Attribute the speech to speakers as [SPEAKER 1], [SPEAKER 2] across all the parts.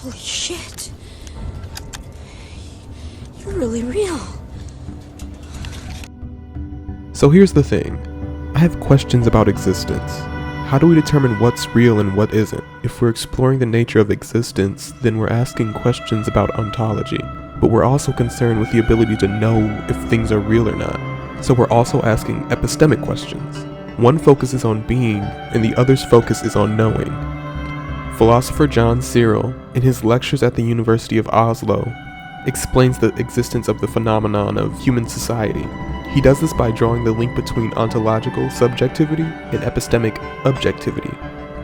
[SPEAKER 1] Holy shit. You're really real.
[SPEAKER 2] So here's the thing. I have questions about existence. How do we determine what's real and what isn't? If we're exploring the nature of existence, then we're asking questions about ontology. But we're also concerned with the ability to know if things are real or not. So we're also asking epistemic questions. One focuses on being, and the other's focus is on knowing. Philosopher John Searle, in his lectures at the University of Oslo, explains the existence of the phenomenon of human society. He does this by drawing the link between ontological subjectivity and epistemic objectivity.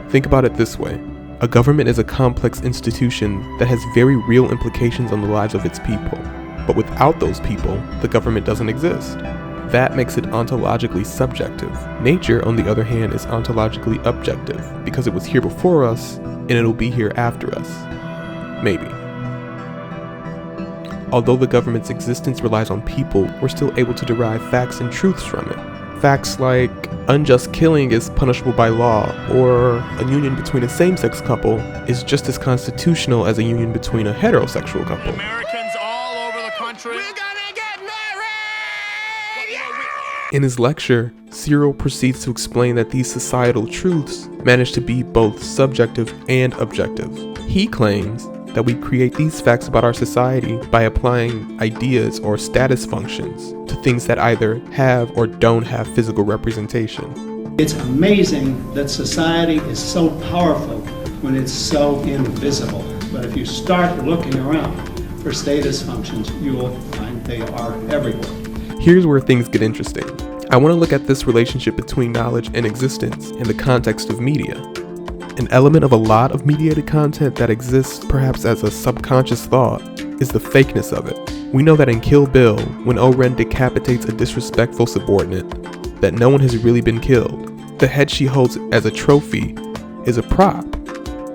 [SPEAKER 2] Think about it this way. A government is a complex institution that has very real implications on the lives of its people. But without those people, the government doesn't exist. That makes it ontologically subjective. Nature, on the other hand, is ontologically objective, because it was here before us, and it'll be here after us. Maybe. Although the government's existence relies on people, we're still able to derive facts and truths from it. Facts like unjust killing is punishable by law, or a union between a same-sex couple is just as constitutional as a union between a heterosexual couple.
[SPEAKER 3] Americans all over the country.
[SPEAKER 4] We're gonna get married!
[SPEAKER 2] In his lecture, Searle proceeds to explain that these societal truths manage to be both subjective and objective. He claims that we create these facts about our society by applying ideas or status functions to things that either have or don't have physical representation.
[SPEAKER 5] It's amazing that society is so powerful when it's so invisible. But if you start looking around for status functions, you will find they are everywhere.
[SPEAKER 2] Here's where things get interesting. I want to look at this relationship between knowledge and existence in the context of media. An element of a lot of mediated content that exists perhaps as a subconscious thought is the fakeness of it. We know that in Kill Bill, when Oren decapitates a disrespectful subordinate, that no one has really been killed. The head she holds as a trophy is a prop,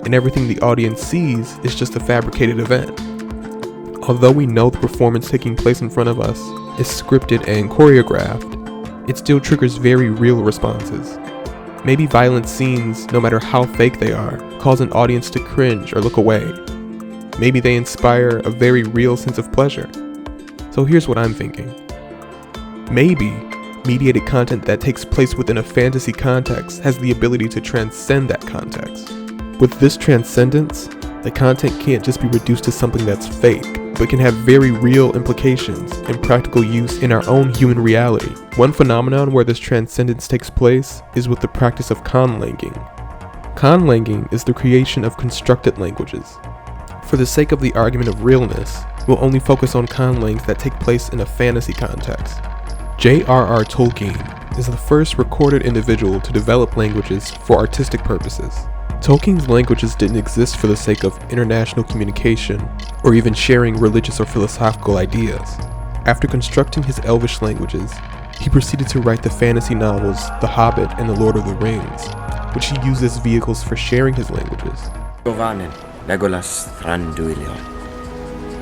[SPEAKER 2] and everything the audience sees is just a fabricated event. Although we know the performance taking place in front of us is scripted and choreographed, it still triggers very real responses. Maybe violent scenes, no matter how fake they are, cause an audience to cringe or look away. Maybe they inspire a very real sense of pleasure. So here's what I'm thinking. Maybe mediated content that takes place within a fantasy context has the ability to transcend that context. With this transcendence, the content can't just be reduced to something that's fake, but can have very real implications and practical use in our own human reality. One phenomenon where this transcendence takes place is with the practice of conlanging. Conlanging is the creation of constructed languages. For the sake of the argument of realness, we'll only focus on conlangs that take place in a fantasy context. J.R.R. Tolkien is the first recorded individual to develop languages for artistic purposes. Tolkien's languages didn't exist for the sake of international communication or even sharing religious or philosophical ideas. After constructing his Elvish languages, he proceeded to write the fantasy novels The Hobbit and The Lord of the Rings, which he used as vehicles for sharing his languages.
[SPEAKER 6] Govanen, Legolas Thranduilion.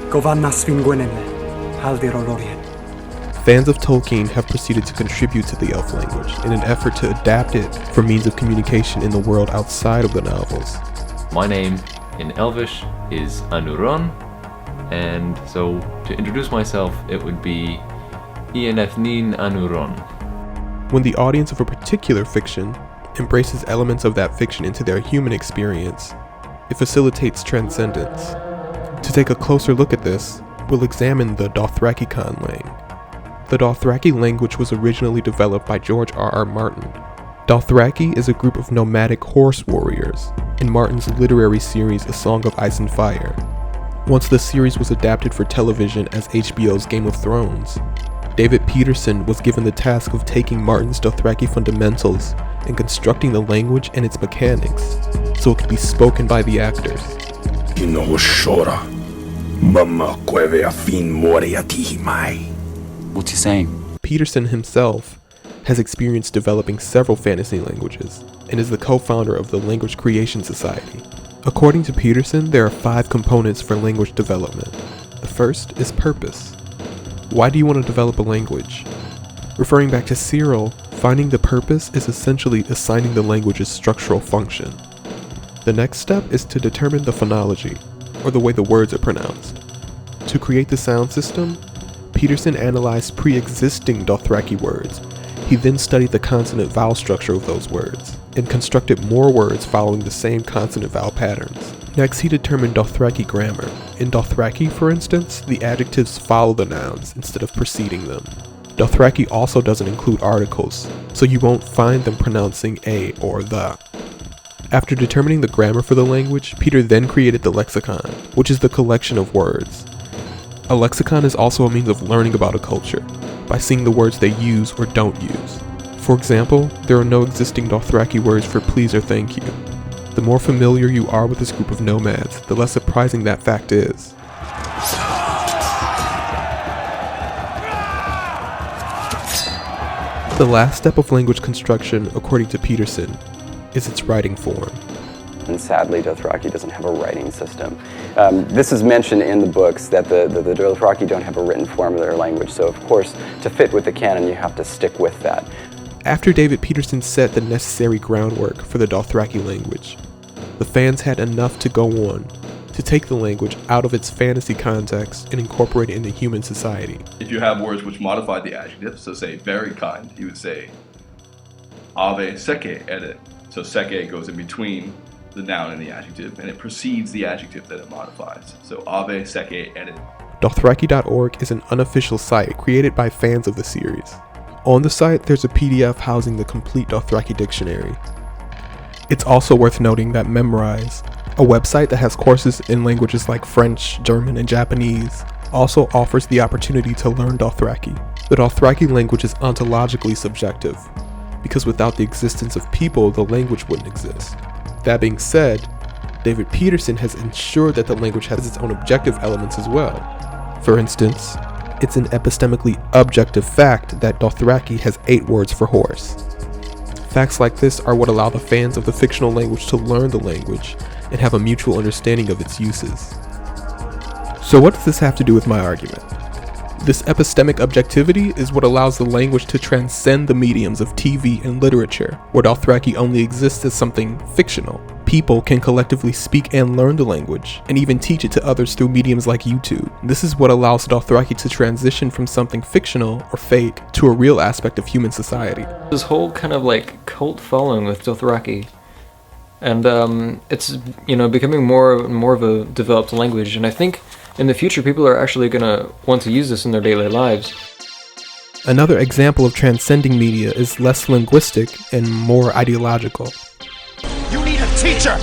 [SPEAKER 7] Govannas Finguenenle, Haldirolorien.
[SPEAKER 2] Fans of Tolkien have proceeded to contribute to the elf language in an effort to adapt it for means of communication in the world outside of the novels.
[SPEAKER 8] My name in Elvish is Anuron, and so to introduce myself, it would be Ianethnin Anuron.
[SPEAKER 2] When the audience of a particular fiction embraces elements of that fiction into their human experience, it facilitates transcendence. To take a closer look at this, we'll examine the Dothraki conlang. The Dothraki language was originally developed by George R.R. Martin. Dothraki is a group of nomadic horse warriors in Martin's literary series A Song of Ice and Fire. Once the series was adapted for television as HBO's Game of Thrones, David Peterson was given the task of taking Martin's Dothraki fundamentals and constructing the language and its mechanics so it could be spoken by the actors.
[SPEAKER 6] What's he saying?
[SPEAKER 2] Peterson himself has experience developing several fantasy languages and is the co-founder of the Language Creation Society. According to Peterson, there are 5 components for language development. The first is purpose. Why do you want to develop a language? Referring back to Searle, finding the purpose is essentially assigning the language's structural function. The next step is to determine the phonology. or the way the words are pronounced. To create the sound system, Peterson analyzed pre-existing Dothraki words. He then studied the consonant-vowel structure of those words, and constructed more words following the same consonant-vowel patterns. Next, he determined Dothraki grammar. In Dothraki, for instance, the adjectives follow the nouns instead of preceding them. Dothraki also doesn't include articles, so you won't find them pronouncing a or the. After determining the grammar for the language, Peter then created the lexicon, which is the collection of words. A lexicon is also a means of learning about a culture, by seeing the words they use or don't use. For example, there are no existing Dothraki words for please or thank you. The more familiar you are with this group of nomads, the less surprising that fact is. The last step of language construction, according to Peterson, is its writing form.
[SPEAKER 9] And sadly, Dothraki doesn't have a writing system. This is mentioned in the books that the Dothraki don't have a written form of their language, so of course, to fit with the canon, you have to stick with that.
[SPEAKER 2] After David Peterson set the necessary groundwork for the Dothraki language, the fans had enough to go on to take the language out of its fantasy context and incorporate it into human society.
[SPEAKER 10] If you have words which modify the adjective, so say very kind, you would say ave seke edit. So seke goes in between the noun and the adjective, and it precedes the adjective that it modifies. So ave seke edit.
[SPEAKER 2] Dothraki.org is an unofficial site created by fans of the series. On the site, there's a PDF housing the complete Dothraki dictionary. It's also worth noting that Memrise, a website that has courses in languages like French, German, and Japanese, also offers the opportunity to learn Dothraki. The Dothraki language is ontologically subjective, because without the existence of people, the language wouldn't exist. That being said, David Peterson has ensured that the language has its own objective elements as well. For instance, it's an epistemically objective fact that Dothraki has 8 words for horse. Facts like this are what allow the fans of the fictional language to learn the language and have a mutual understanding of its uses. So what does this have to do with my argument? This epistemic objectivity is what allows the language to transcend the mediums of TV and literature, where Dothraki only exists as something fictional. People can collectively speak and learn the language, and even teach it to others through mediums like YouTube. This is what allows Dothraki to transition from something fictional or fake to a real aspect of human society.
[SPEAKER 11] This whole kind of like cult following with Dothraki, and it's becoming more and more of a developed language, and I think in the future people are actually going to want to use this in their daily lives.
[SPEAKER 2] Another example of transcending media is less linguistic and more ideological.
[SPEAKER 3] You need a teacher!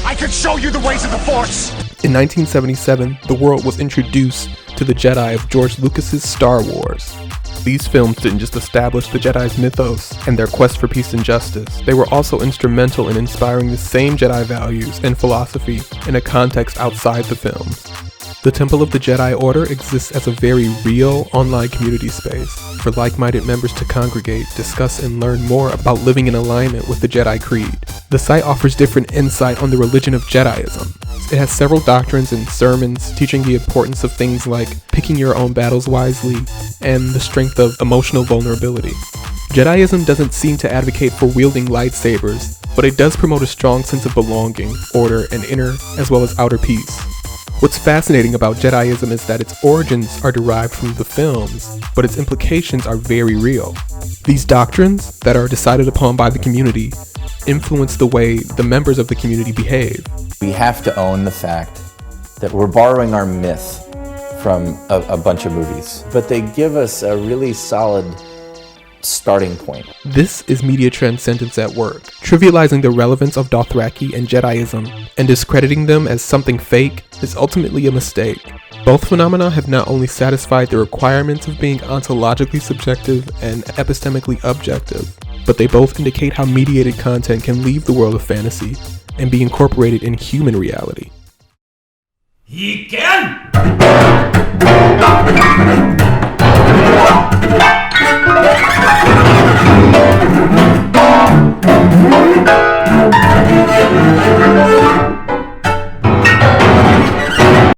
[SPEAKER 3] I could show you the ways of the Force!
[SPEAKER 2] In 1977, the world was introduced to the Jedi of George Lucas's Star Wars. These films didn't just establish the Jedi's mythos and their quest for peace and justice, they were also instrumental in inspiring the same Jedi values and philosophy in a context outside the films. The Temple of the Jedi Order exists as a very real online community space for like-minded members to congregate, discuss, and learn more about living in alignment with the Jedi Creed. The site offers different insight on the religion of Jediism. It has several doctrines and sermons teaching the importance of things like picking your own battles wisely and the strength of emotional vulnerability. Jediism doesn't seem to advocate for wielding lightsabers, but it does promote a strong sense of belonging, order, and inner as well as outer peace. What's fascinating about Jediism is that its origins are derived from the films, but its implications are very real. These doctrines, that are decided upon by the community, influence the way the members of the community behave.
[SPEAKER 12] We have to own the fact that we're borrowing our myth from a bunch of movies, but they give us a really solid starting point.
[SPEAKER 2] This is media transcendence at work, trivializing the relevance of Dothraki and Jediism and discrediting them as something fake is ultimately a mistake. Both phenomena have not only satisfied the requirements of being ontologically subjective and epistemically objective, but they both indicate how mediated content can leave the world of fantasy and be incorporated in human reality.
[SPEAKER 3] He can!